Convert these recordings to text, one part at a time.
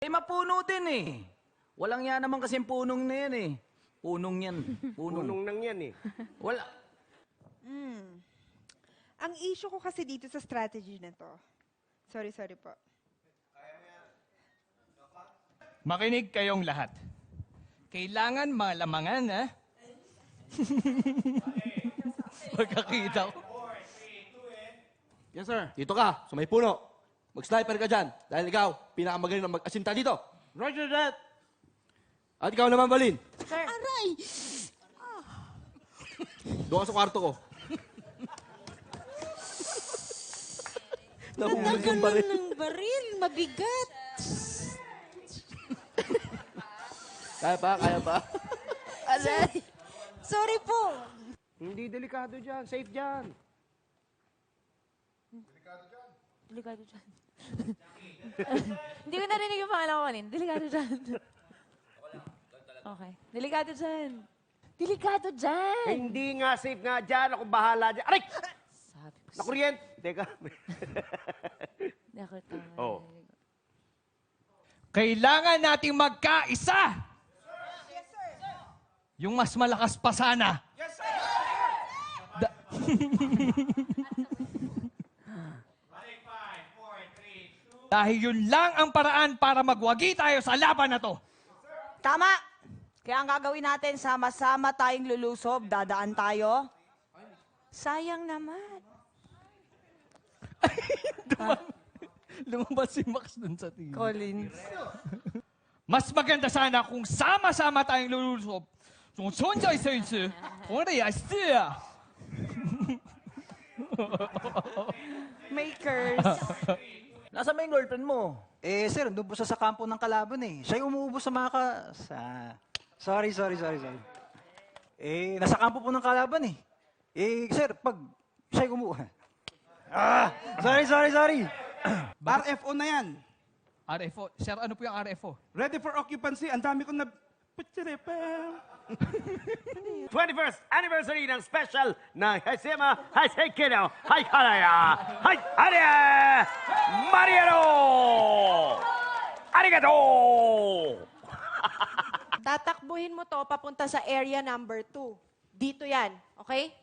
mapuno din eh. Walang yan naman kasing punong na yan eh. Punong yan. Punong nang yan eh. Wala. Ang issue ko kasi dito sa strategy na to. Sorry po. Makinig kayong lahat. Kailangan malamangan, ha? Pagkakita ko. Yes, sir. Dito ka, sa may puno. Mag-sniper ka dyan. Dahil ikaw, pinakamagaling na mag-asinta dito. Roger that. At ikaw naman, Balin. Sir. Aray! Doon ka sa kwarto ko. Nahulog yung baril. ng baril. Mabigat. Kaya pa. Aray! Sorry po. Hindi delikado dyan. Safe dyan. Delikado dyan. Hindi ko narinig yung pangalan ko kanina. Delikado dyan. Okay. Delikado dyan. Delikado dyan! Hindi nga safe nga dyan. Ako bahala dyan. Aray! Sabi ko. Nakuryente. Teka. Hindi ako tama. Oh. Kailangan nating magkaisa! Yes, sir. Yung mas malakas pa sana. Yes, sir! Dahil yun lang ang paraan para magwagi tayo sa laban na to. Tama! Kaya ang gagawin natin, sama-sama tayong lulusob, dadaan tayo. Sayang naman. Lumabas si Max dun sa TV. Collins. Mas maganda sana kung sama-sama tayong lulusob. Kung sonjay sensu, kore ya siya. Makers. Nasaan ba yung girlfriend mo? Eh, sir, doon po sa kampo ng kalaban eh. Siya yung umuubos sa mga Sorry. Eh, nasa kampo po ng kalaban eh. Eh, sir, pag siya yung sorry. RFO na yan. RFO. Sir, ano po yung RFO? Ready for occupancy. Ang dami ko na... 21st anniversary ng special ng Hasema Hasekido Haikaraya Haikare Mariano! Arigato! Tatakbuhin mo to papunta sa area number 2. Dito yan. Okay?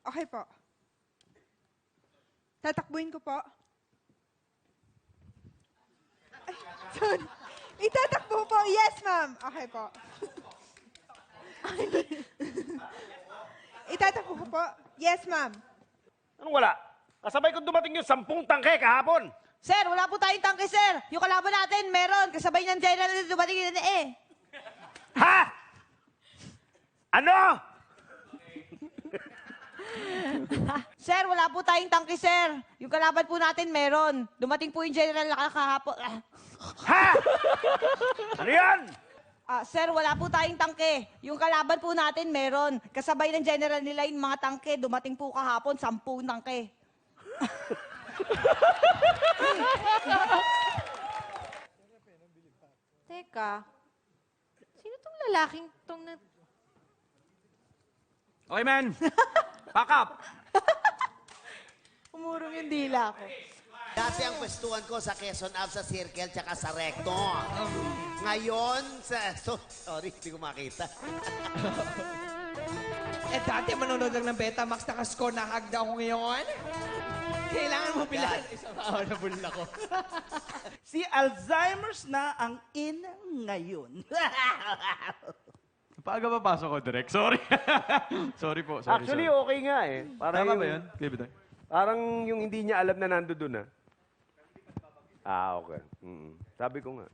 Okay po. Tatakbuhin ko po. Ay, sorry. Itatakbo po. Yes, ma'am. Okay po. Itatakbo ko po. Yes, ma'am. Anong wala? Kasabay ko dumating yung 10 tangke kahapon. Sir, wala po tayong tangke, sir. Yung kalaban natin, meron. Kasabay ng general na dumating yun eh. Ha? Ano? Sir, wala po tayong tangke, sir. Yung kalaban po natin, meron. Dumating po yung general na kahapon. Ha? Ano yan? Sir, wala po tayong tangke. Yung kalaban po natin, meron. Kasabay ng general nila yung mga tangke. Dumating po kahapon, 10 tangke. Teka. Sino tong lalaking tong Okay, man. Pack up. umurong yung dila ko? Dati ang pwestuhan ko sa Quezon Ave, sa Circle, tsaka sa Recto. Ngayon, sorry, hindi ko makita. Dati manonood lang ng Betamax, nakascore na hagda ako ngayon. Kailangan mo bilan. Isang honorable ako. Si Alzheimer's na ang in ngayon. Paaga pa pasok ko, Direk. Sorry. Sorry po. Actually, okay nga eh. Tama ba yun? Clip ito. Parang yung hindi niya alam na nando doon ah. Okay. Sabi ko nga.